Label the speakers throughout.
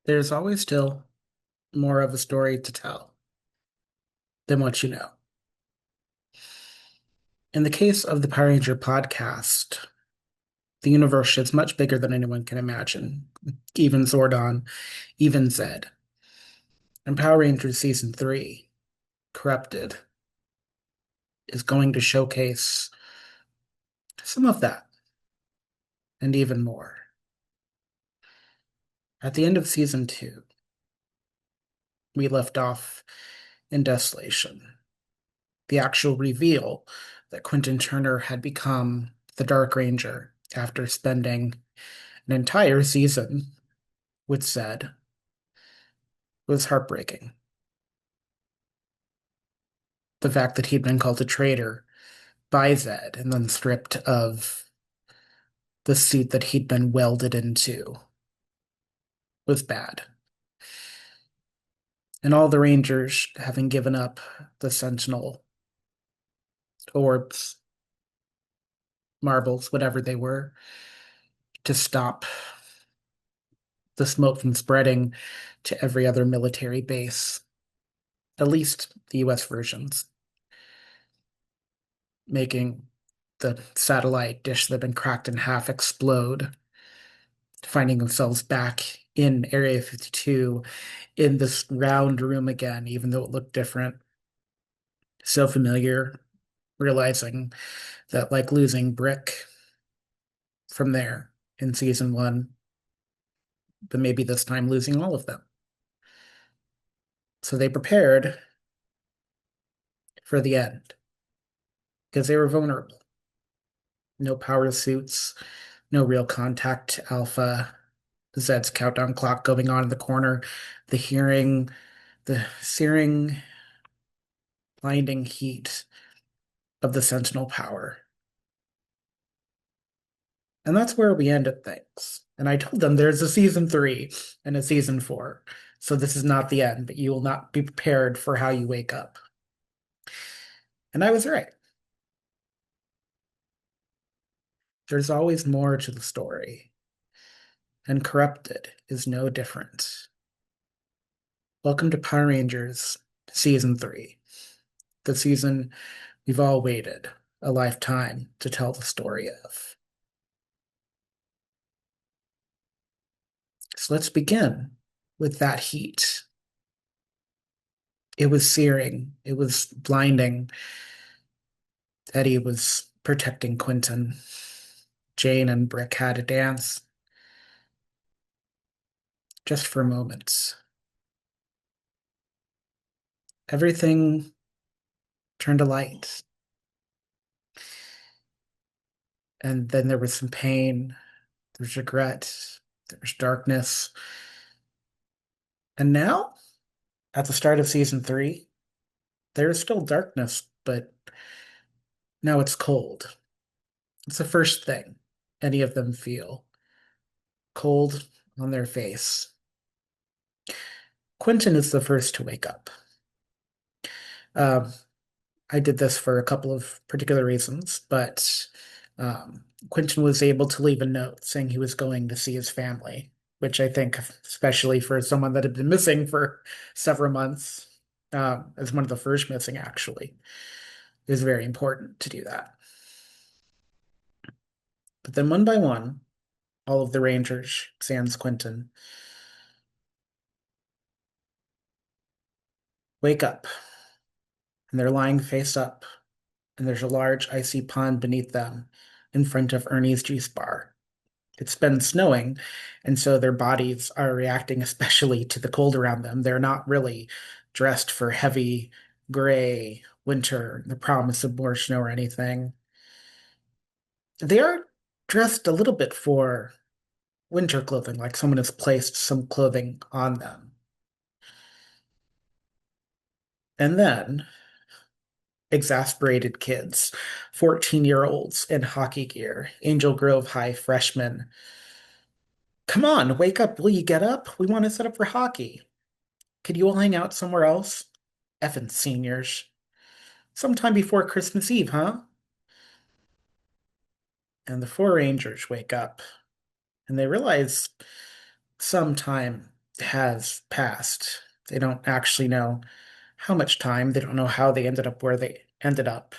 Speaker 1: There's always still more of a story to tell than what you know. In the case of the Power Ranger podcast, the universe is much bigger than anyone can imagine, even Zordon, even Zed. And Power Rangers Season 3, Corrupted, is going to showcase some of that and even more. At the end of Season 2, we left off in desolation. The actual reveal that Quentin Turner had become the Dark Ranger after spending an entire season with Zed was heartbreaking. The fact that he'd been called a traitor by Zed and then stripped of the suit that he'd been welded into was bad. And all the Rangers having given up the Sentinel orbs, marbles, whatever they were, to stop the smoke from spreading to every other military base, at least the US versions, making the satellite dish that had been cracked in half explode, finding themselves back in Area 52 in this round room again, even though it looked different. So familiar, realizing that, like losing Brick from there in season one, but maybe this time losing all of them. So they prepared for the end because they were vulnerable. No power suits, no real contact alpha. Zed's countdown clock going on in the corner, the hearing, the searing, blinding heat of the Sentinel power. And that's where we ended things. And I told them there's a season 3 and a season 4. So this is not the end, but you will not be prepared for how you wake up. And I was right. There's always more to the story. And Corrupted is no different. Welcome to Power Rangers Season 3, the season we've all waited a lifetime to tell the story of. So let's begin with that heat. It was searing, it was blinding. Eddy was protecting Quentin. Jane and Brick had a dance, just for moments. Everything turned to light. And then there was some pain, there was regret, there was darkness. And now, at the start of season 3, there is still darkness, but now it's cold. It's the first thing any of them feel, cold on their face. Quentin is the first to wake up. Um, I did this for a couple of particular reasons, but Quentin was able to leave a note saying he was going to see his family, which I think, especially for someone that had been missing for several months, as one of the first missing actually, is very important to do that. But then one by one, all of the Rangers, sans Quentin, wake up and they're lying face up, and there's a large icy pond beneath them in front of Ernie's juice bar. It's been snowing, and so their bodies are reacting especially to the cold around them. They're not really dressed for heavy gray winter, the promise of more snow or anything. They are dressed a little bit for winter clothing, like someone has placed some clothing on them. And then exasperated kids, 14-year-olds in hockey gear, Angel Grove High freshmen. Come on, wake up. Will you get up? We want to set up for hockey. Could you all hang out somewhere else? Effing seniors. Sometime before Christmas Eve, huh? And the four Rangers wake up and they realize sometime has passed. They don't actually know how much time. They don't know how they ended up where they ended up.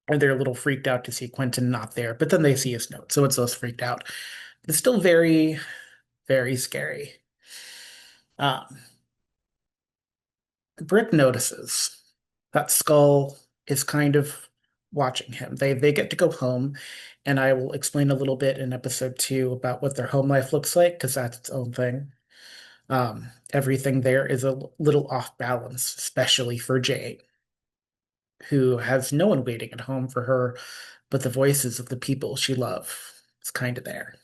Speaker 1: And they're a little freaked out to see Quentin not there, but then they see his note, so it's less freaked out. It's still very, very scary. Um, Brick notices that Skull is kind of watching him. They get to go home, and I will explain a little bit in episode 2 about what their home life looks like, because that's its own thing. Everything there is a little off balance, especially for Jade, who has no one waiting at home for her but the voices of the people she loves. It's kind of there.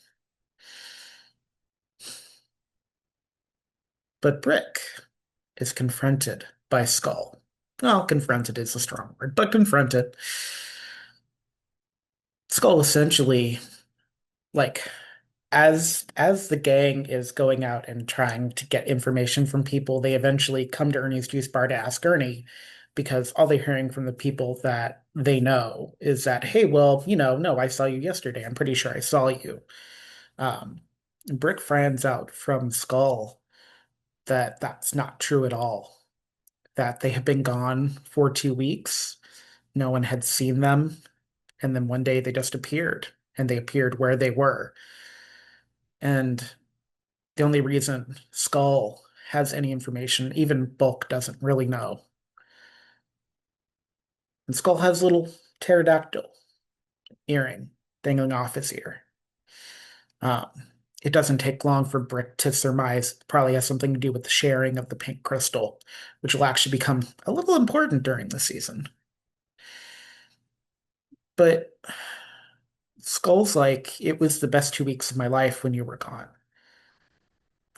Speaker 1: But Brick is confronted by Skull. Well, confronted is a strong word, but confronted. Skull essentially, like, as the gang is going out and trying to get information from people, they eventually come to Ernie's juice bar to ask Ernie, because all they're hearing from the people that they know is that, hey, well, no, I saw you yesterday. I'm pretty sure I saw you. Um, Brick finds out from Skull that that's not true at all, that they have been gone for 2 weeks. No one had seen them. And then one day they just appeared, and they appeared where they were. And the only reason Skull has any information, even Bulk doesn't really know. And Skull has a little pterodactyl earring dangling off his ear. Um, it doesn't take long for Brick to surmise it probably has something to do with the sharing of the pink crystal, which will actually become a little important during the season. But Skull's like, it was the best 2 weeks of my life when you were gone.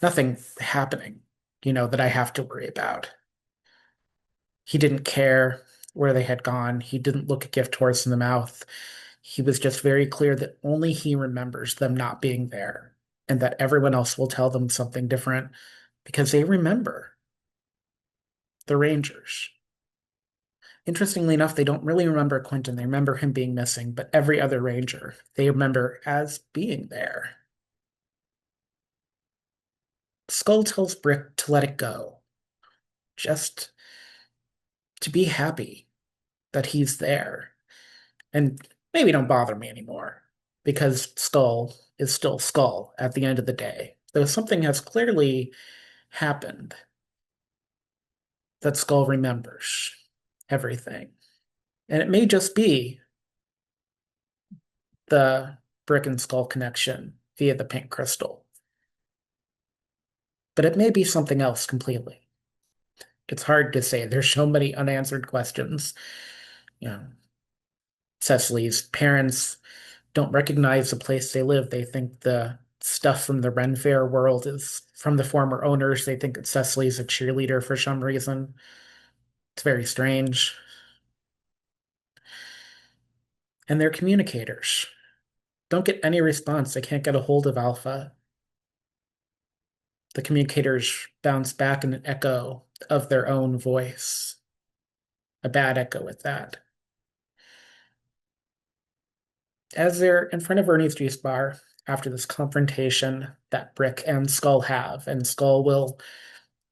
Speaker 1: Nothing happening, that I have to worry about. He didn't care where they had gone. He didn't look a gift horse in the mouth. He was just very clear that only he remembers them not being there, and that everyone else will tell them something different because they remember the Rangers. Interestingly enough, they don't really remember Quentin. They remember him being missing, but every other Ranger they remember as being there. Skull tells Brick to let it go, just to be happy that he's there. And maybe don't bother me anymore, because Skull is still Skull at the end of the day. Though something has clearly happened that Skull remembers everything. And it may just be the Brick and Skull connection via the pink crystal, but it may be something else completely. It's hard to say. There's so many unanswered questions. You know, Cecily's parents don't recognize the place they live. They think the stuff from the Ren Fair world is from the former owners. They think that Cecily's a cheerleader for some reason. It's very strange. And they're communicators. Don't get any response. They can't get a hold of Alpha. The communicators bounce back in an echo of their own voice. A bad echo at that. As they're in front of Ernie's juice bar after this confrontation that Brick and Skull have, and Skull will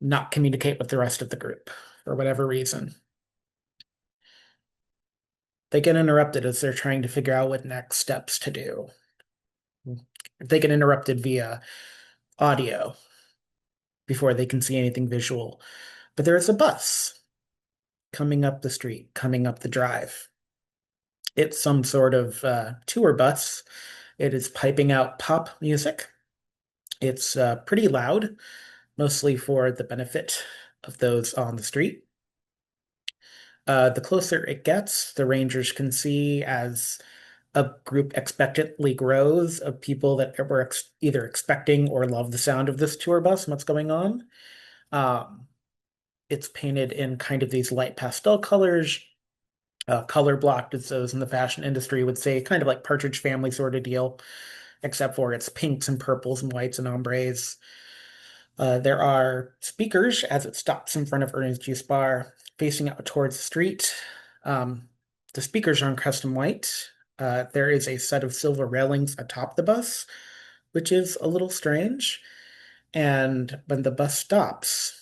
Speaker 1: not communicate with the rest of the group for whatever reason. They get interrupted as they're trying to figure out what next steps to do. They get interrupted via audio before they can see anything visual. But there is a bus coming up the street, coming up the drive. It's some sort of tour bus. It is piping out pop music. It's pretty loud, mostly for the benefit of those on the street. The closer it gets, the Rangers can see as a group expectantly grows of people that were either expecting or love the sound of this tour bus and what's going on. Um, it's painted in kind of these light pastel colors, color blocked, as those in the fashion industry would say, kind of like Partridge Family sort of deal, except for it's pinks and purples and whites and ombres. There are speakers as it stops in front of Ernie's Juice Bar, facing out towards the street. Um, the speakers are in custom white. There is a set of silver railings atop the bus, which is a little strange. And when the bus stops,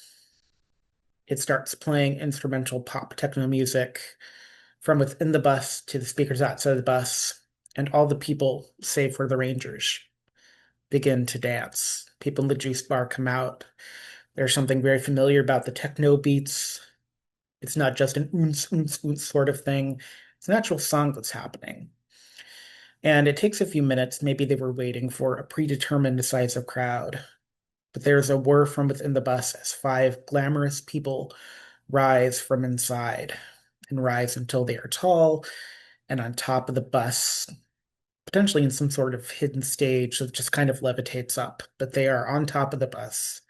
Speaker 1: it starts playing instrumental pop techno music from within the bus to the speakers outside the bus. And all the people, save for the Rangers, begin to dance. People in the juice bar come out. There's something very familiar about the techno beats. It's not just an oons, oons, oons sort of thing. It's an actual song that's happening. And it takes a few minutes. Maybe they were waiting for a predetermined size of crowd. But there's a whir from within the bus as five glamorous people rise from inside and rise until they are tall and on top of the bus, potentially in some sort of hidden stage that just kind of levitates up. But they are on top of the bus.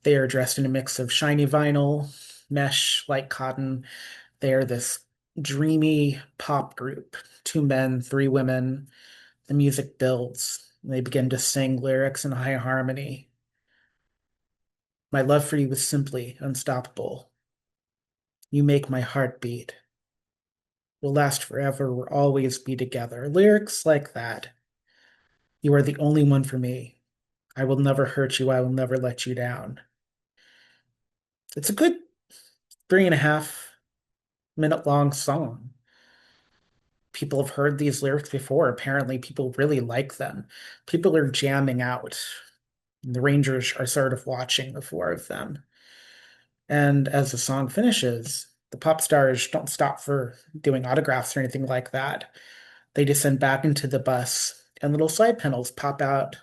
Speaker 1: They are dressed in a mix of shiny vinyl, mesh, light cotton. They are this dreamy pop group. Two men, three women. The music builds. They begin to sing lyrics in high harmony. My love for you is simply unstoppable. You make my heart beat. We'll last forever. We'll always be together. Lyrics like that. You are the only one for me. I will never hurt you. I will never let you down. It's a good 3.5 minute long song. People have heard these lyrics before. Apparently, people really like them. People are jamming out. The Rangers are sort of watching the four of them. And as the song finishes, the pop stars don't stop for doing autographs or anything like that. They descend back into the bus, and little side panels pop out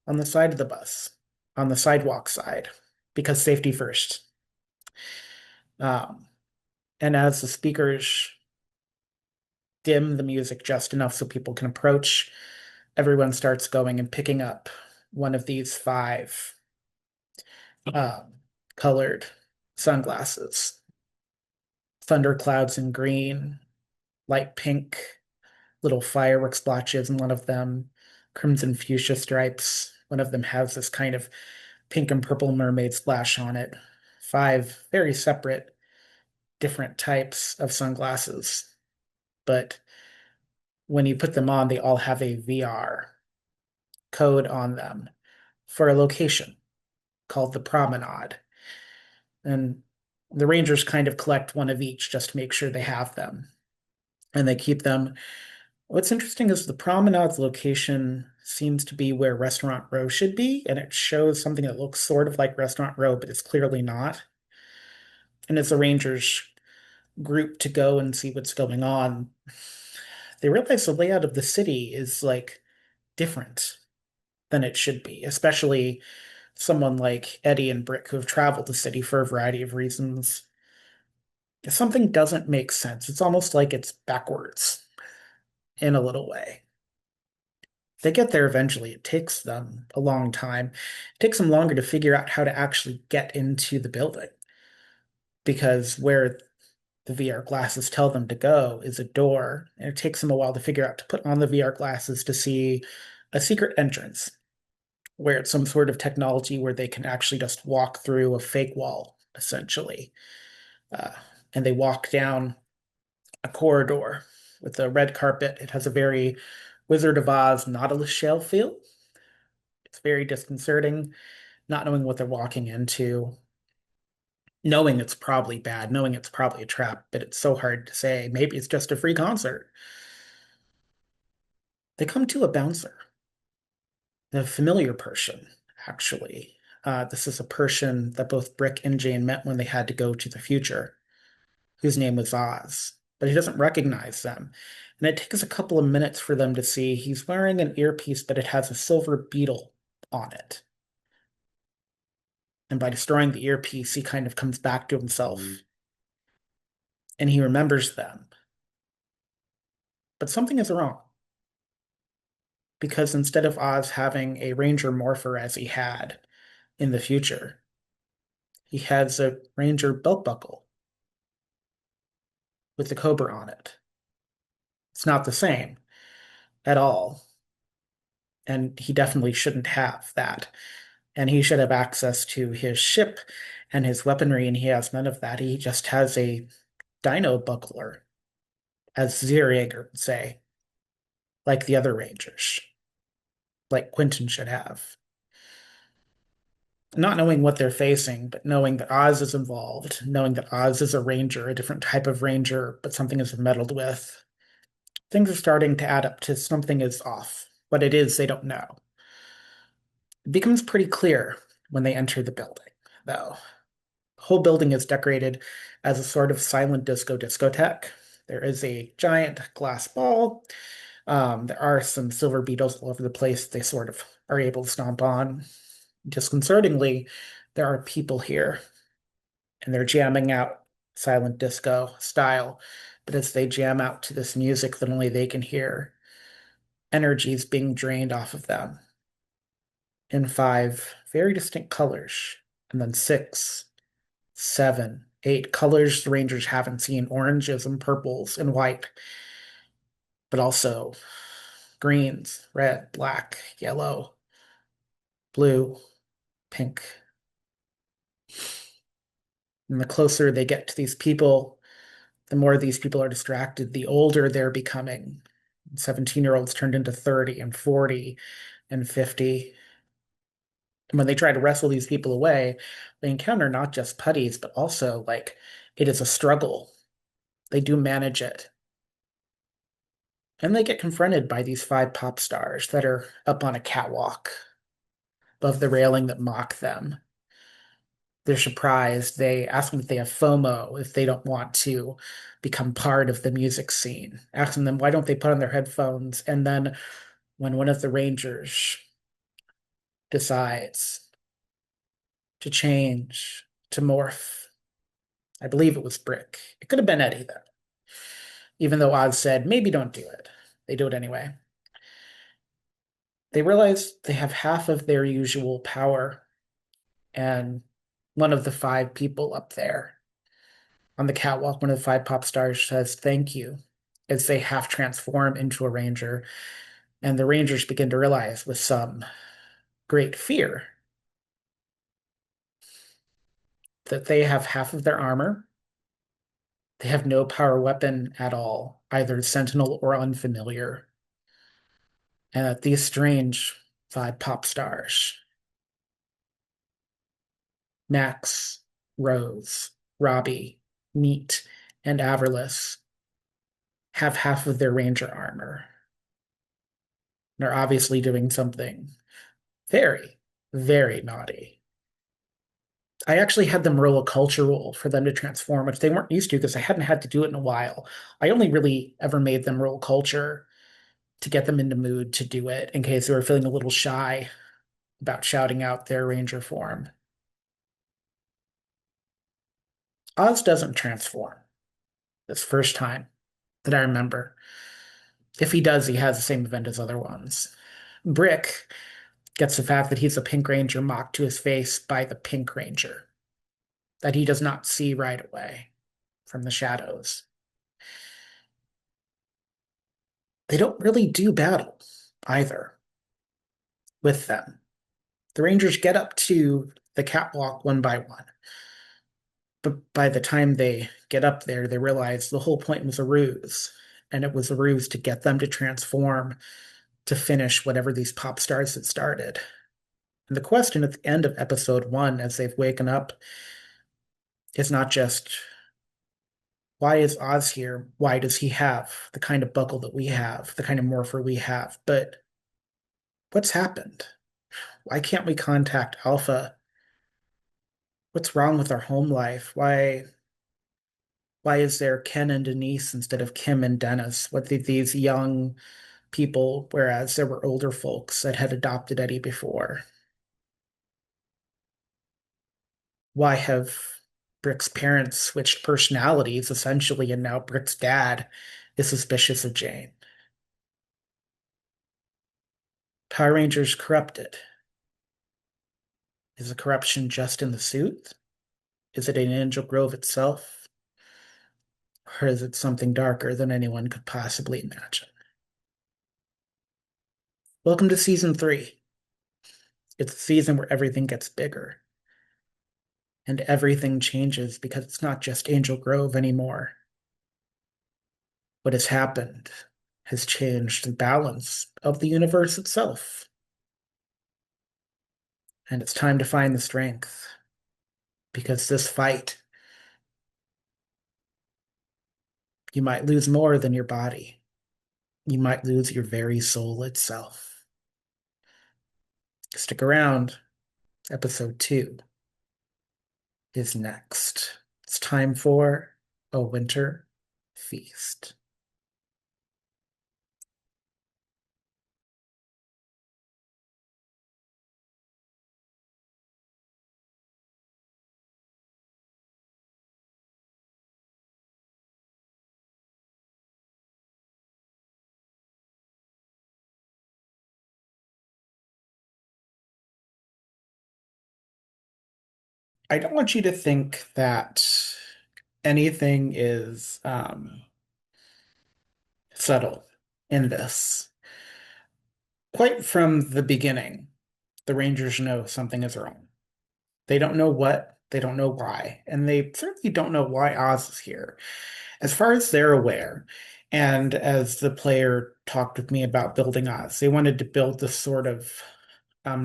Speaker 1: on the side of the bus, on the sidewalk side, because safety first. Um, and as the speakers dim the music just enough so people can approach, everyone starts going and picking up one of these five um, colored sunglasses. Thunderclouds in green, light pink, little fireworks splotches in one of them, crimson fuchsia stripes. One of them has this kind of pink and purple mermaid splash on it. Five very separate, different types of sunglasses. But when you put them on, they all have a VR code on them for a location called the Promenade. And the Rangers kind of collect one of each just to make sure they have them. And they keep them. What's interesting is the Promenade's location seems to be where Restaurant Row should be, and it shows something that looks sort of like Restaurant Row, but it's clearly not. And as the Rangers group to go and see what's going on, they realize the layout of the city is like different than it should be, especially someone like Eddy and Brick who have traveled the city for a variety of reasons. Something doesn't make sense. It's almost like it's backwards in a little way. They get there eventually. It takes them a long time. It takes them longer to figure out how to actually get into the building because where the VR glasses tell them to go is a door, and it takes them a while to figure out to put on the VR glasses to see a secret entrance where it's some sort of technology where they can actually just walk through a fake wall, essentially. Uh, and they walk down a corridor with a red carpet. It has a very Wizard of Oz Nautilus shell feel. It's very disconcerting, not knowing what they're walking into, knowing it's probably bad, knowing it's probably a trap, but it's so hard to say. Maybe it's just a free concert. They come to a bouncer, a familiar person, actually. This is a person that both Brick and Jane met when they had to go to the future, whose name was Oz, but he doesn't recognize them. And it takes a couple of minutes for them to see he's wearing an earpiece, but it has a silver beetle on it. And by destroying the earpiece, he kind of comes back to himself and he remembers them. But something is wrong because instead of Oz having a Ranger morpher as he had in the future, he has a Ranger belt buckle with the cobra on it. It's not the same at all. And he definitely shouldn't have that. And he should have access to his ship and his weaponry, and he has none of that. He just has a dino buckler, as Zeriager would say, like the other Rangers, like Quentin should have. not knowing what they're facing, but knowing that Oz is involved, knowing that Oz is a ranger, a different type of ranger, but something is meddled with. Things are starting to add up to something is off. What it is, they don't know. It becomes pretty clear when they enter the building, though. The whole building is decorated as a sort of silent discotheque. There is a giant glass ball. There are some silver beetles all over the place they sort of are able to stomp on. Disconcertingly, there are people here, and they're jamming out silent disco style. But as they jam out to this music that only they can hear, energy is being drained off of them in five very distinct colors, and then six, seven, eight colors the Rangers haven't seen, oranges and purples and white, but also greens, red, black, yellow, blue, pink. And the closer they get to these people, the more these people are distracted, the older they're becoming. 17-year-olds turned into 30 and 40 and 50. And when they try to wrestle these people away, they encounter not just putties, but also like it is a struggle. They do manage it. And they get confronted by these five pop stars that are up on a catwalk above the railing that mock them. They're surprised. They ask them if they have FOMO, if they don't want to become part of the music scene. Asking them why don't they put on their headphones. And then when one of the Rangers decides to change, to morph, I believe it was Brick. It could have been Eddy, though. Even though Oz said, maybe don't do it. They do it anyway. They realize they have half of their usual power, and one of the five people up there on the catwalk, one of the five pop stars says thank you as they half transform into a ranger. And the Rangers begin to realize with some great fear that they have half of their armor. They have no power weapon at all, either sentinel or unfamiliar. And that these strange five pop stars, Max, Rose, Robbie, Neat, and Averless, have half of their ranger armor. They're obviously doing something very, very naughty. I actually had them roll a culture roll for them to transform, which they weren't used to because I hadn't had to do it in a while. I only really ever made them roll culture to get them into mood to do it in case they were feeling a little shy about shouting out their ranger form. Oz doesn't transform this first time that I remember. If he does, he has the same event as other ones. Brick gets the fact that he's a Pink Ranger mocked to his face by the Pink Ranger, that he does not see right away from the shadows. They don't really do battle either with them. The Rangers get up to the catwalk one by one. But by the time they get up there, they realize the whole point was a ruse. And it was a ruse to get them to transform to finish whatever these pop stars had started. And the question at the end of episode one, as they've waken up, is not just why is Oz here? Why does he have the kind of buckle that we have, the kind of morpher we have? But what's happened? Why can't we contact Alpha? What's wrong with our home life? Why is there Ken and Denise instead of Kim and Dennis? What did these young people, whereas there were older folks that had adopted Eddy before? Why have Brick's parents switched personalities essentially, and now Brick's dad is suspicious of Jane? Power Rangers corrupted. Is the corruption just in the suit? Is it in Angel Grove itself? Or is it something darker than anyone could possibly imagine? Welcome to season 3. It's the season where everything gets bigger and everything changes because it's not just Angel Grove anymore. What has happened has changed the balance of the universe itself. And it's time to find the strength because this fight, you might lose more than your body. You might lose your very soul itself. Stick around. Episode 2 is next. It's time for a winter feast. I don't want you to think that anything is subtle in this. Quite from the beginning, the Rangers know something is wrong. They don't know what, they don't know why, and they certainly don't know why Oz is here. As far as they're aware, and as the player talked with me about building Oz, they wanted to build this sort of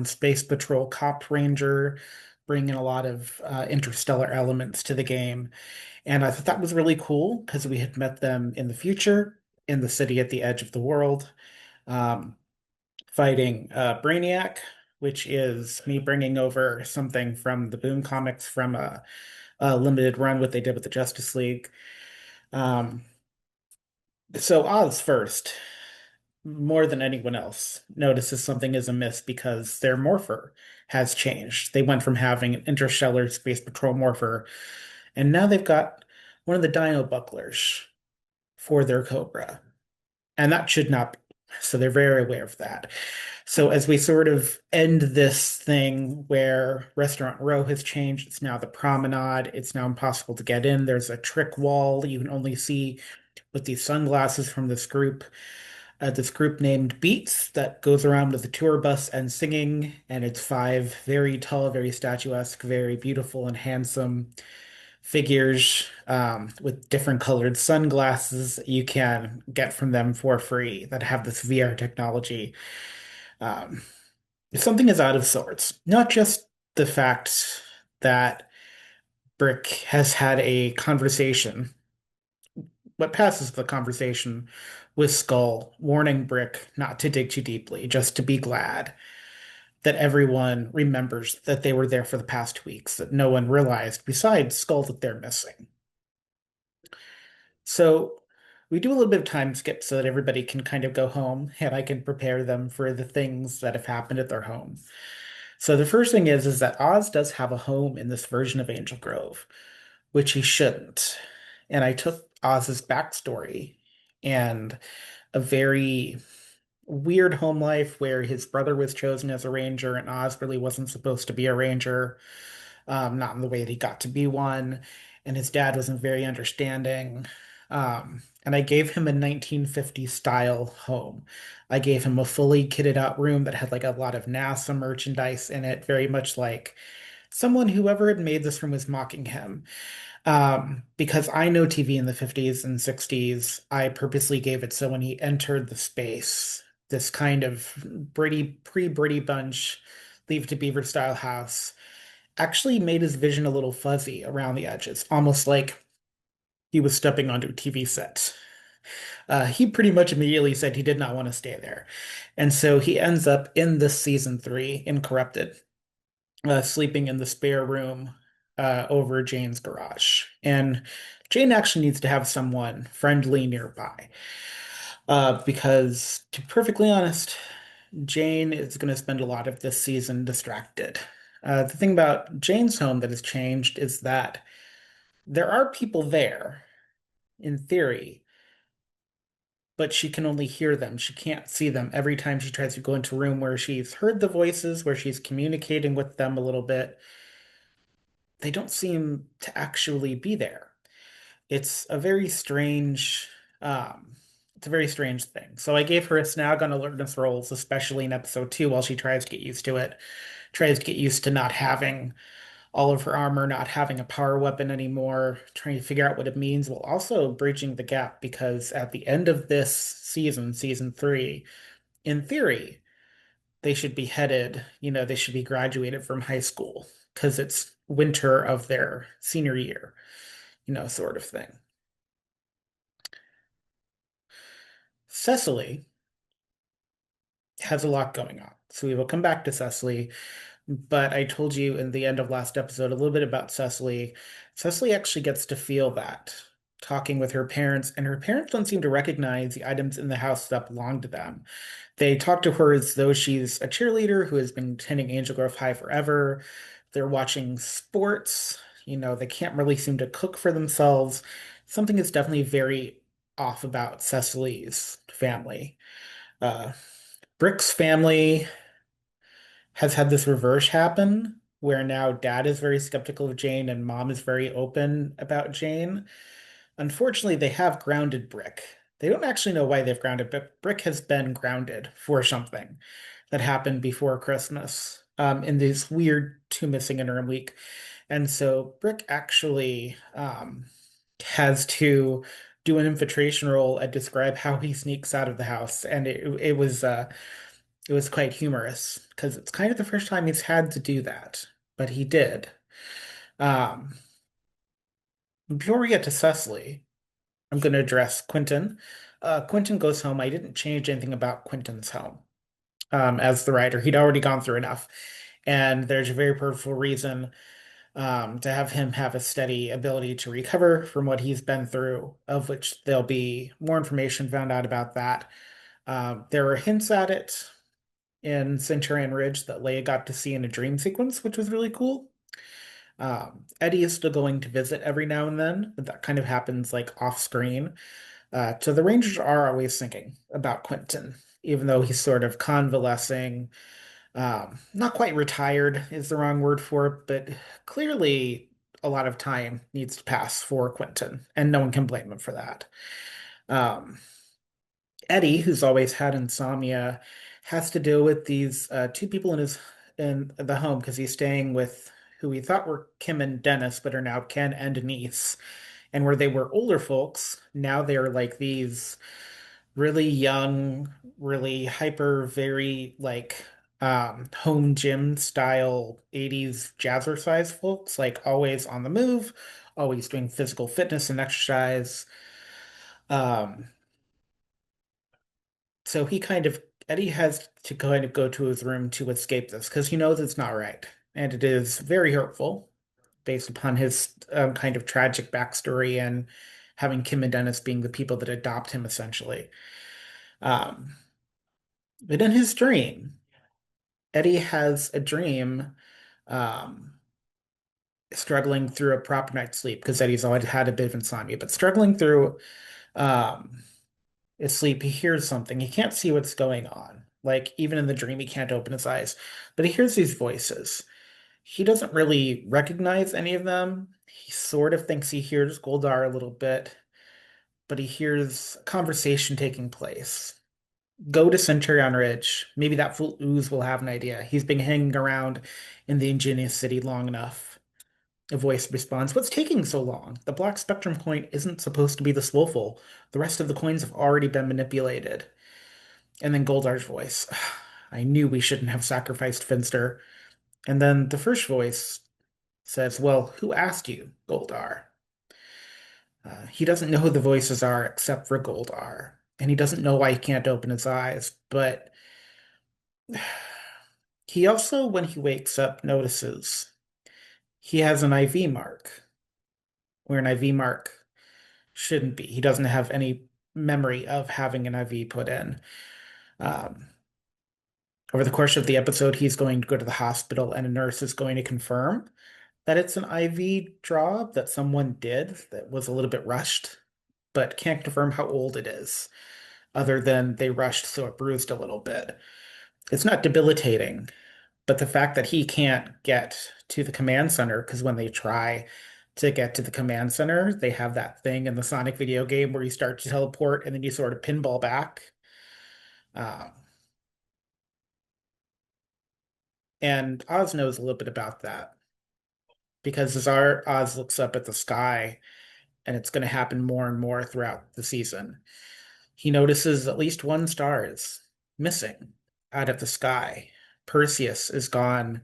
Speaker 1: Space Patrol cop ranger, bring in a lot of interstellar elements to the game. And I thought that was really cool because we had met them in the future, in the city at the edge of the world, um, fighting Brainiac, which is me bringing over something from the Boom comics from a limited run, what they did with the Justice League. Um, so Oz first, more than anyone else, notices something is amiss because their morpher has changed. They went from having an interstellar space patrol morpher, and now they've got one of the dino bucklers for their Cobra. And that should not be. So they're very aware of that. So as we sort of end this thing where Restaurant Row has changed, it's now the promenade, it's now impossible to get in. There's a trick wall you can only see with these sunglasses from this group named Beats that goes around with the tour bus and singing, and it's five very tall, very statuesque, very beautiful and handsome figures with different colored sunglasses you can get from them for free that have this VR technology. Um, Something is out of sorts. Not just the fact that Brick has had a conversation, what passes the conversation with Skull, warning Brick not to dig too deeply, just to be glad that everyone remembers that they were there for the past weeks, that no one realized besides Skull that they're missing. So we do a little bit of time skip so that everybody can kind of go home and I can prepare them for the things that have happened at their home. So the first thing is that Oz does have a home in this version of Angel Grove, which he shouldn't. And I took Oz's backstory and a very weird home life where his brother was chosen as a ranger and Oz really wasn't supposed to be a ranger, not in the way that he got to be one. And his dad wasn't very understanding. And I gave him a 1950s style home. I gave him a fully kitted out room that had like a lot of NASA merchandise in it, very much like someone whoever had made this room was mocking him. Because I know TV in the 50s and 60s, I purposely gave it so when he entered the space, this kind of pre-Brady Bunch, Leave It to Beaver style house actually made his vision a little fuzzy around the edges, almost like he was stepping onto a TV set. He pretty much immediately said he did not want to stay there. And so he ends up in this season 3 in Corrupted, sleeping in the spare room over Jane's garage. And Jane actually needs to have someone friendly nearby. Because, to be perfectly honest, Jane is going to spend a lot of this season distracted. The thing about Jane's home that has changed is that there are people there, in theory, but she can only hear them. She can't see them every time she tries to go into a room where she's heard the voices, where she's communicating with them a little bit. They don't seem to actually be there. It's a very strange, um, it's a very strange thing. So I gave her a snag on alertness rolls, especially in episode 2, while she tries to get used to it, tries to get used to not having all of her armor, not having a power weapon anymore, trying to figure out what it means, while also bridging the gap because at the end of this season, season 3, in theory, they should be headed, they should be graduated from high school because it's winter of their senior year, sort of thing. Cecily has a lot going on. So we will come back to Cecily, but I told you in the end of last episode a little bit about Cecily. Cecily actually gets to feel that talking with her parents, and her parents don't seem to recognize the items in the house that belong to them. They talk to her as though she's a cheerleader who has been attending Angel Grove High forever. They're watching sports. They can't really seem to cook for themselves. Something is definitely very off about Cecily's family. Uh, Brick's family has had this reverse happen where now dad is very skeptical of Jane and mom is very open about Jane. Unfortunately, they have grounded Brick. They don't actually know why they've grounded, but Brick has been grounded for something that happened before Christmas, in this weird two missing interim week. And so Brick actually has to do an infiltration role and describe how he sneaks out of the house. And it was quite humorous because it's kind of the first time he's had to do that, but he did. Um, Before we get to Cecily, I'm going to address Quentin. Quentin goes home. I didn't change anything about Quentin's home. As the writer, he'd already gone through enough. And there's a very purposeful reason to have him have a steady ability to recover from what he's been through, of which there'll be more information found out about that. There were hints at it in Centurion Ridge that Leia got to see in a dream sequence, which was really cool. Eddy is still going to visit every now and then, but that kind of happens like off screen. So the Rangers are always thinking about Quentin, even though he's sort of convalescing. Not quite retired is the wrong word for it, but clearly a lot of time needs to pass for Quentin, and no one can blame him for that. Um, Eddy, who's always had insomnia, has to deal with these two people in the home because he's staying with who we thought were Kim and Dennis, but are now Ken and Denise. And where they were older folks, now they're like these really young, really hyper, very like home gym style 80s jazzercise folks, like always on the move, always doing physical fitness and exercise. Um, So he kind of, Eddy has to kind of go to his room to escape this because he knows it's not right. And it is very hurtful based upon his kind of tragic backstory and having Kim and Dennis being the people that adopt him essentially. Um, but in his dream, Eddy has a dream um, struggling through a proper night's sleep because Eddy's always had a bit of insomnia, but struggling through um, asleep, he hears something. He can't see what's going on. Like, even in the dream, he can't open his eyes, but he hears these voices. He doesn't really recognize any of them. He sort of thinks he hears Goldar a little bit, but he hears a conversation taking place. Go to Centurion Ridge. Maybe that fool Ooze will have an idea. He's been hanging around in the ingenious city long enough. A voice responds, "What's taking so long? The Black Spectrum coin isn't supposed to be this woeful. The rest of the coins have already been manipulated." And then Goldar's voice, "I knew we shouldn't have sacrificed Finster." And then the first voice says, "Well, who asked you, Goldar?" He doesn't know who the voices are except for Goldar. And he doesn't know why he can't open his eyes. But he also, when he wakes up, notices he has an IV mark where an IV mark shouldn't be. He doesn't have any memory of having an IV put in. Um, Over the course of the episode, he's going to go to the hospital, and a nurse is going to confirm that it's an IV draw that someone did that was a little bit rushed, but can't confirm how old it is, other than they rushed so it bruised a little bit. It's not debilitating, but the fact that he can't get to the command center, because when they try to get to the command center, they have that thing in the Sonic video game where you start to teleport and then you sort of pinball back. Um, and Oz knows a little bit about that because as our Oz looks up at the sky, and it's going to happen more and more throughout the season, he notices at least one star is missing. out of the sky. Perseus is gone.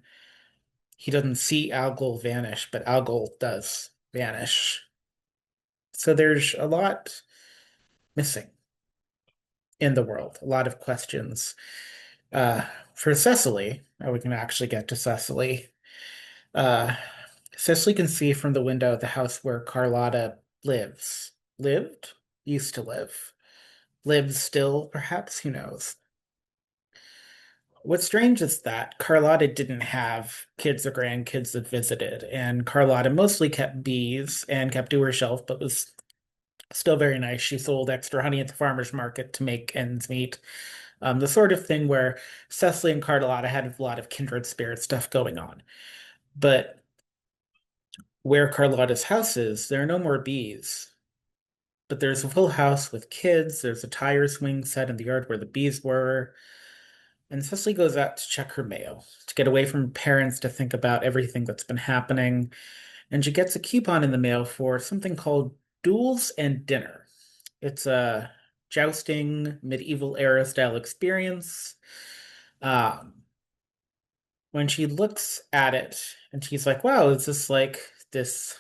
Speaker 1: He doesn't see Algol vanish, but Algol does vanish. So there's a lot missing in the world, a lot of questions. Uh, for Cecily, we can actually get to Cecily. Uh, Cecily can see from the window the house where Carlotta lives. Lived? Used to live. Lives still, perhaps? Who knows? What's strange is that Carlotta didn't have kids or grandkids that visited, and Carlotta mostly kept bees and kept to herself, but was still very nice. She sold extra honey at the farmer's market to make ends meet. The sort of thing where Cecily and Carlotta had a lot of kindred spirit stuff going on. But where Carlotta's house is, there are no more bees. But there's a full house with kids. There's a tire swing set in the yard where the bees were. And Cecily goes out to check her mail, to get away from parents to think about everything that's been happening. And she gets a coupon in the mail for something called Duels and Dinner. It's a jousting medieval era style experience. Um, when she looks at it and she's like, wow, is this like this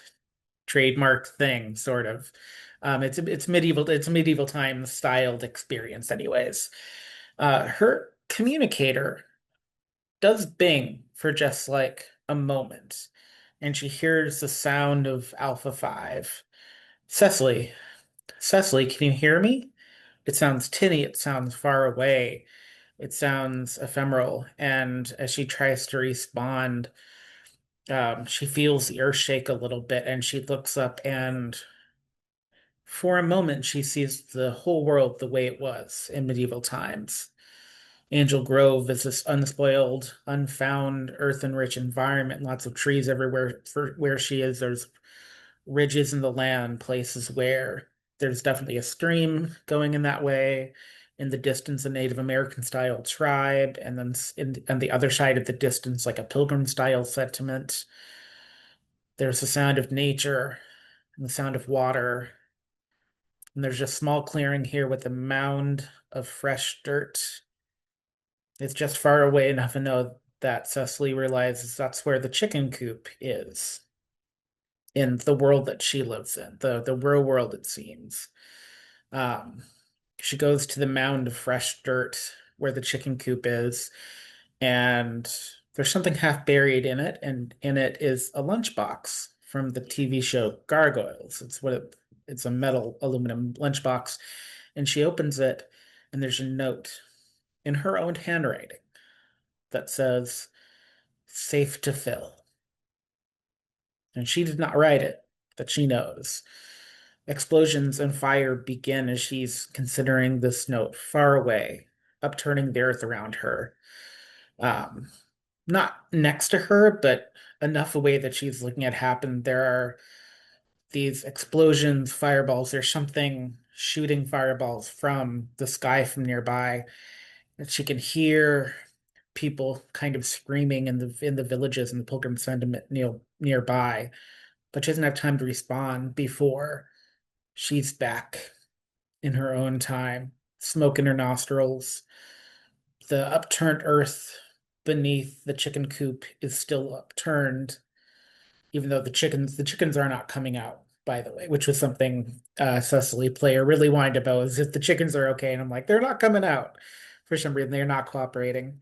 Speaker 1: trademark thing, sort of? It's a medieval times styled experience, anyways. Her communicator does bing for just like a moment, and she hears the sound of Alpha 5. Cecily, Cecily, can you hear me? It sounds tinny, it sounds far away, it sounds ephemeral, and as she tries to respond, she feels the earth shake a little bit, and she looks up, and for a moment, she sees the whole world the way it was in medieval times. Angel Grove is this unspoiled, unfound, earth-enriched environment, lots of trees everywhere. For where she is, there's ridges in the land, places where there's definitely a stream going in that way. In the distance, a Native American style tribe, and then on the other side of the distance, like a pilgrim style settlement. There's the sound of nature and the sound of water. And there's a small clearing here with a mound of fresh dirt. It's just far away enough to know that Cecily realizes that's where the chicken coop is in the world that she lives in, the real world, it seems. Um, she goes to the mound of fresh dirt where the chicken coop is, and there's something half buried in it, and in it is a lunchbox from the TV show Gargoyles. It's a metal aluminum lunchbox, and she opens it, and there's a note in her own handwriting that says, "Safe to fill." And she did not write it, but she knows. Explosions and fire begin as she's considering this note far away, upturning the earth around her. Um, Not next to her, but enough away that she's looking at happen. There are these explosions, fireballs. There's something shooting fireballs from the sky from nearby. And she can hear people kind of screaming in the villages and the pilgrim sentiment nearby, but she doesn't have time to respond before she's back in her own time, smoke in her nostrils. The upturned earth beneath the chicken coop is still upturned, even though the chickens are not coming out, by the way, which was something Cecily player really whined about, is if the chickens are okay. And I'm like, they're not coming out. For some reason, they're not cooperating.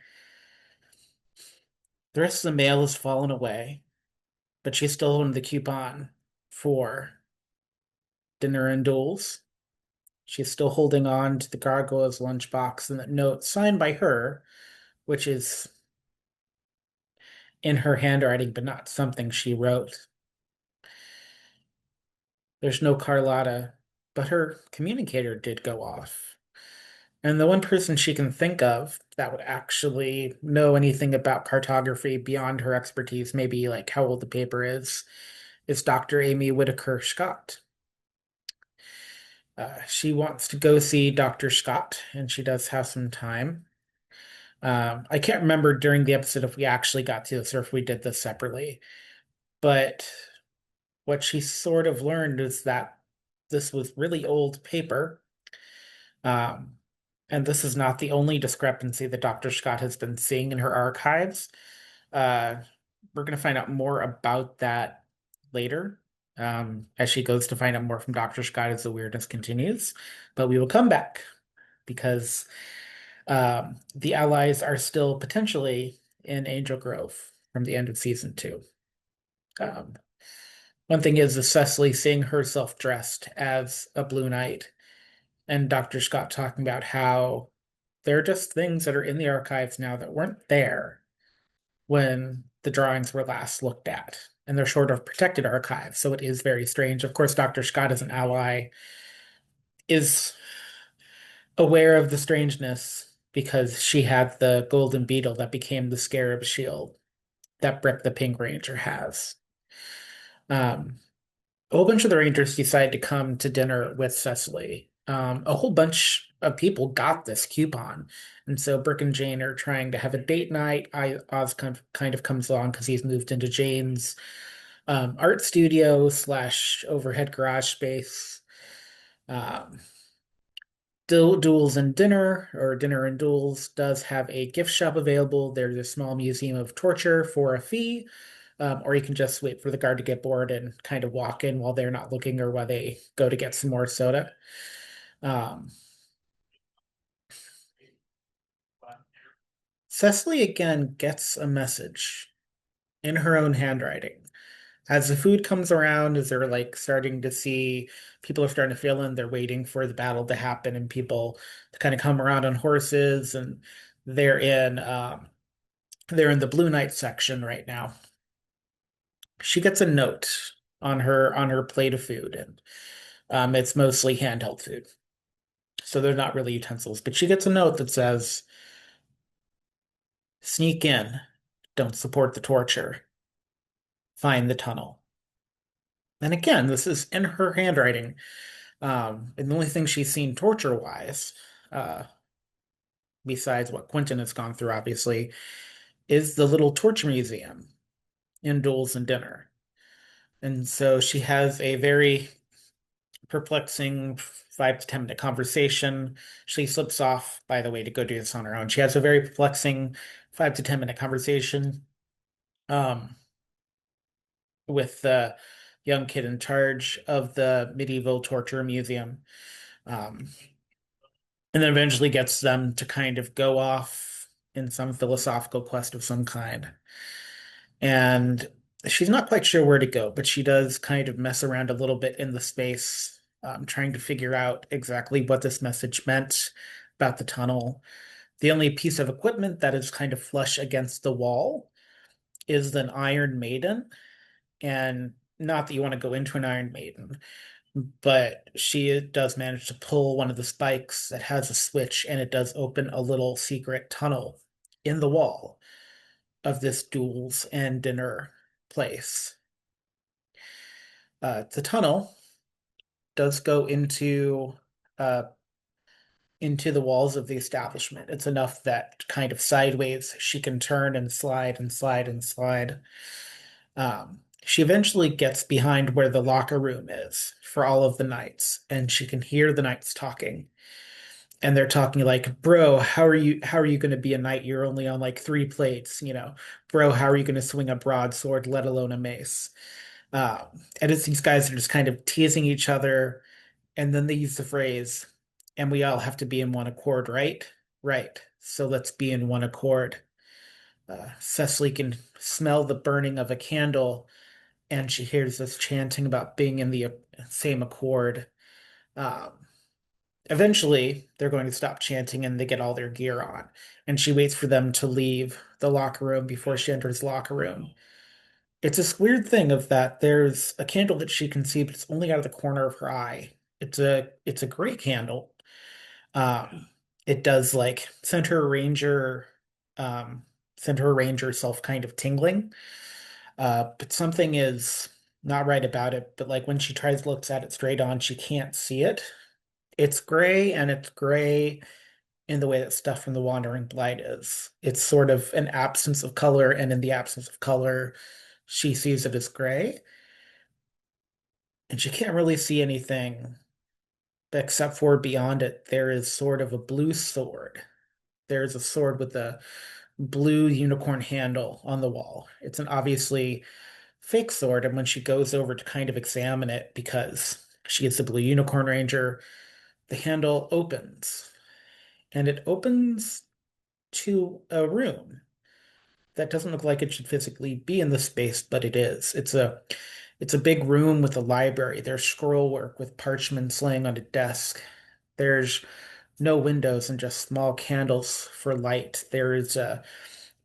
Speaker 1: The rest of the mail has fallen away, but she's still holding the coupon for dinner and duels. She's still holding on to the gargoyle's lunchbox and that note signed by her, which is in her handwriting, but not something she wrote. There's no Carlotta, but her communicator did go off. And the one person she can think of that would actually know anything about cartography beyond her expertise, maybe like how old the paper is Dr. Amy Whitaker Scott. She wants to go see Dr. Scott, and she does have some time. I can't remember during the episode if we actually got to this or if we did this separately, but what she sort of learned is that this was really old paper. Um, And this is not the only discrepancy that Dr. Scott has been seeing in her archives. Uh, we're going to find out more about that later, as she goes to find out more from Dr. Scott as the weirdness continues. But we will come back because the allies are still potentially in Angel Grove from the end of season two. Um, one thing is Cecily seeing herself dressed as a Blue Knight and Dr. Scott talking about how there are just things that are in the archives now that weren't there when the drawings were last looked at. And they're sort of protected archives, so it is very strange. Of course, Dr. Scott, as an ally, is aware of the strangeness because she had the golden beetle that became the scarab shield that Brick the Pink Ranger has. Um, a whole bunch of the Rangers decide to come to dinner with Cecily. A whole bunch of people got this coupon. And so Brooke and Jane are trying to have a date night. Oz kind of comes along because he's moved into Jane's art studio slash overhead garage space. Um, Duels and Dinner, or Dinner and Duels, does have a gift shop available. There's a small museum of torture for a fee, or you can just wait for the guard to get bored and kind of walk in while they're not looking or while they go to get some more soda. Um, Cecily again gets a message in her own handwriting. As the food comes around, as they're like starting to see people are starting to fill in, they're waiting for the battle to happen and people to kind of come around on horses and they're in um, they're in the Blue Knight section right now. She gets a note on her plate of food and it's mostly handheld food. So they're not really utensils, but she gets a note that says, sneak in, don't support the torture, find the tunnel. And again, this is in her handwriting. And the only thing she's seen torture wise, uh, besides what Quentin has gone through, obviously, is the little torture museum in Duels and Dinner. And so she has a very perplexing 5 to 10 minute conversation. She slips off, by the way, to go do this on her own. She has a very perplexing 5 to 10 minute conversation um, with the young kid in charge of the medieval torture museum. Um, and then eventually gets them to kind of go off in some philosophical quest of some kind. And she's not quite sure where to go, but she does kind of mess around a little bit in the space, trying to figure out exactly what this message meant about the tunnel. The only piece of equipment that is kind of flush against the wall is an Iron Maiden. And not that you want to go into an Iron Maiden, but she does manage to pull one of the spikes that has a switch, and it does open a little secret tunnel in the wall of this Duels and Dinner place. The tunnel does go uh, into the walls of the establishment. It's enough that kind of sideways she can turn and slide and slide and slide. She eventually gets behind where the locker room is for all of the knights, and she can hear the knights talking. And they're talking like, bro, how are you going to be a knight? You're only on like 3 plates, you know. Bro, how are you going to swing a broadsword, let alone a mace? And it's these guys are just kind of teasing each other, and then they use the phrase, and we all have to be in one accord, right? Right. So let's be in one accord. Cecily can smell the burning of a candle, and she hears this chanting about being in the same accord. Um, Eventually, they're going to stop chanting and they get all their gear on. And she waits for them to leave the locker room before she enters the locker room. It's this weird thing of that there's a candle that she can see, but it's only out of the corner of her eye. It's a gray candle. Um, it does like um, send her ranger self kind of tingling. But something is not right about it. But like when she tries to look at it straight on, she can't see it. It's gray and it's gray in the way that stuff from the Wandering Blight is. It's sort of an absence of color, and in the absence of color, she sees it as gray, and she can't really see anything except for beyond it, there is sort of a blue sword. There's a sword with a blue unicorn handle on the wall. It's an obviously fake sword, and when she goes over to kind of examine it, because she is the Blue Unicorn Ranger, the handle opens, and it opens to a room that doesn't look like it should physically be in the space, but it is. It's a big room with a library. There's scroll work with parchments laying on a desk. There's no windows and just small candles for light. There is a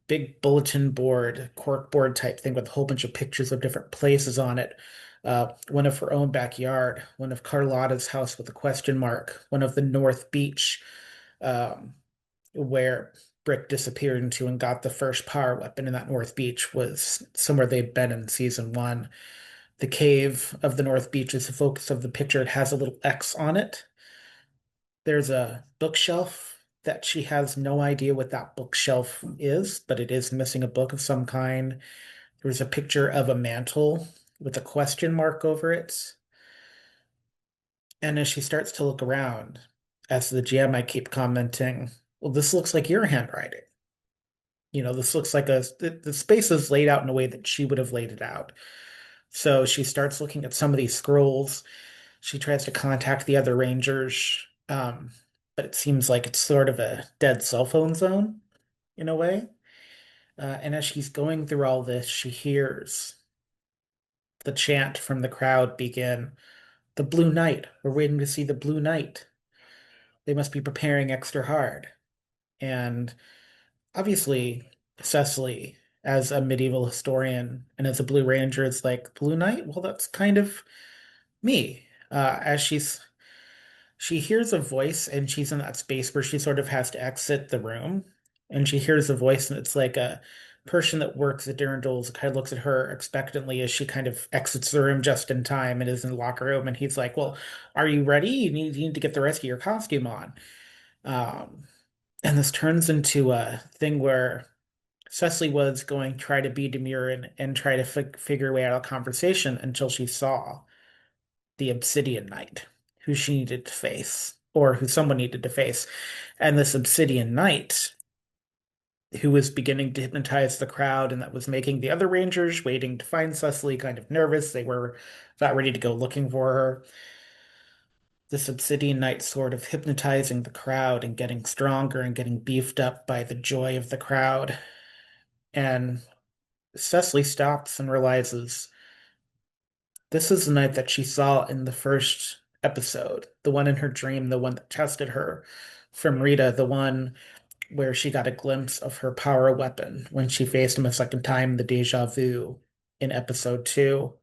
Speaker 1: big bulletin board, cork board type thing with a whole bunch of pictures of different places on it. One of her own backyard, one of Carlotta's house with a question mark, one of the North Beach, um, where Brick disappeared into and got the first power weapon in that North Beach was somewhere they'd been in season one. The cave of the North Beach is the focus of the picture. It has a little X on it. There's a bookshelf that she has no idea what that bookshelf is, but it is missing a book of some kind. There's a picture of a mantle with a question mark over it. And as she starts to look around, as the GM, I keep commenting, well, this looks like your handwriting. This looks like the space is laid out in a way that she would have laid it out. So she starts looking at some of these scrolls. She tries to contact the other rangers, but it seems like it's sort of a dead cell phone zone in a way. And as she's going through all this, she hears the chant from the crowd begin. The Blue Knight. We're waiting to see the Blue Knight. They must be preparing extra hard. And obviously, Cecily, as a medieval historian and as a Blue Ranger, is like, Blue Knight? Well, that's kind of me. As she hears a voice and she's in that space where she sort of has to exit the room. And she hears a voice, and it's like a person that works at Durandal's kind of looks at her expectantly as she kind of exits the room just in time and is in the locker room. And he's like, well, are you ready? You need to get the rest of your costume on. Um, and this turns into a thing where Cecily was going to try to be demure and try to figure a way out of the conversation until she saw the Obsidian Knight, who she needed to face, or who someone needed to face. And this Obsidian Knight, who was beginning to hypnotize the crowd, and that was making the other Rangers waiting to find Cecily kind of nervous. They were about ready to go looking for her. This Obsidian Knight sort of hypnotizing the crowd and getting stronger and getting beefed up by the joy of the crowd. And Cecily stops and realizes this is the night that she saw in the first episode, the one in her dream, the one that tested her from Rita, the one where she got a glimpse of her power weapon when she faced him a second time, the deja vu in episode two.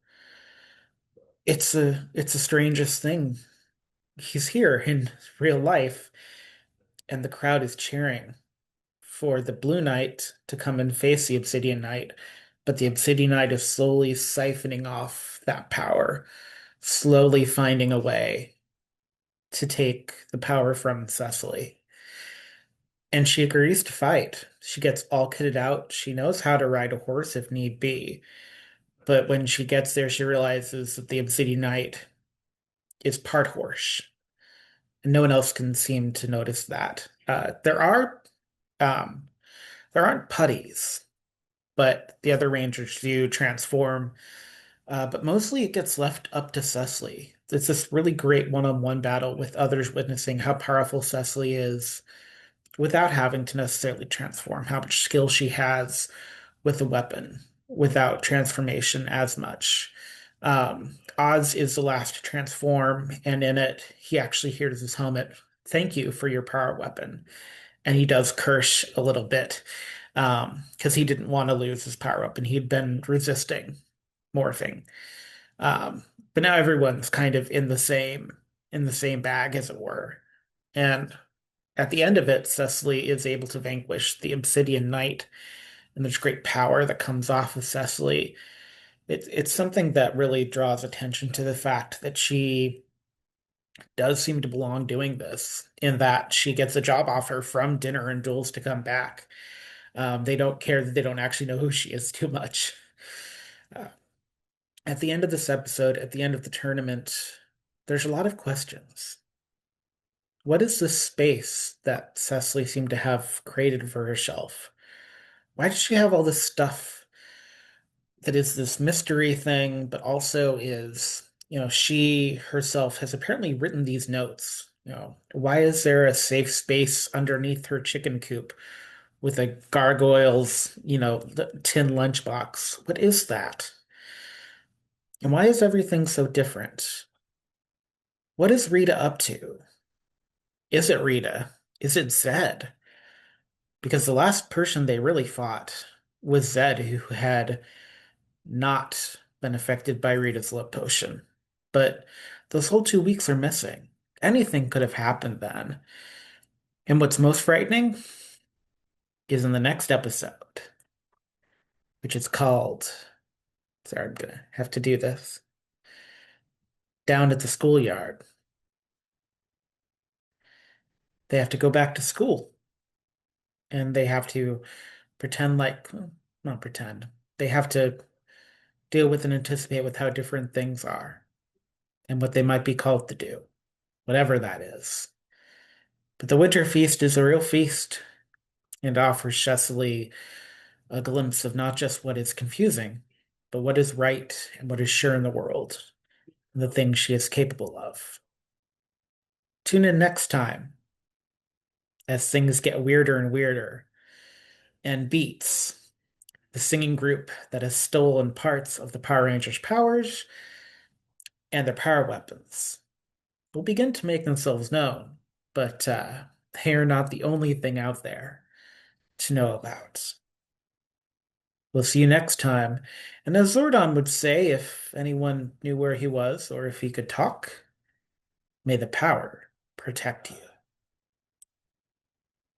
Speaker 1: It's the strangest thing. He's here in real life, and the crowd is cheering for the Blue Knight to come and face the Obsidian Knight, but the Obsidian Knight is slowly siphoning off that power, slowly finding a way to take the power from Cecily. And she agrees to fight. She gets all kitted out. She knows how to ride a horse if need be. But when she gets there, she realizes that the Obsidian Knight is part horse. And no one else can seem to notice that. Um, there aren't putties, but the other Rangers do transform. But mostly it gets left up to Cecily. It's this really great one-on-one battle with others witnessing how powerful Cecily is without having to necessarily transform, how much skill she has with the weapon without transformation as much. Oz is the last to transform, and in it, he actually hears his helmet, "Thank you for your power weapon." And he does curse a little bit because he didn't want to lose his power weapon. He'd been resisting morphing. Um, but now everyone's kind of in the same bag, as it were. And at the end of it, Cecily is able to vanquish the Obsidian Knight, and there's great power that comes off of Cecily. It's something that really draws attention to the fact that she does seem to belong doing this, in that she gets a job offer from Dinner and Duels to come back. They don't care that they don't actually know who she is too much. Uh, at the end of this episode, at the end of the tournament, there's a lot of questions. What is this space that Cecily seemed to have created for herself? Why does she have all this stuff that is this mystery thing, but also is, she herself has apparently written these notes. Why is there a safe space underneath her chicken coop with a gargoyle's, tin lunchbox? What is that? And why is everything so different? What is Rita up to? Is it Rita? Is it Zed? Because the last person they really fought was Zed, who had not been affected by Rita's love potion. But those whole 2 weeks are missing. Anything could have happened then. And what's most frightening is in the next episode, which is called, sorry, I'm gonna have to do this, Down at the Schoolyard. They have to go back to school and they have to pretend like, well, not pretend, they have to deal with and anticipate with how different things are and what they might be called to do, whatever that is. But the winter feast is a real feast and offers Cecily a glimpse of not just what is confusing, but what is right and what is sure in the world, and the things she is capable of. Tune in next time as things get weirder and weirder, and Beats, the singing group that has stolen parts of the Power Rangers' powers and their power weapons, will begin to make themselves known, but they are not the only thing out there to know about. We'll see you next time. And as Zordon would say, if anyone knew where he was or if he could talk, may the power protect you.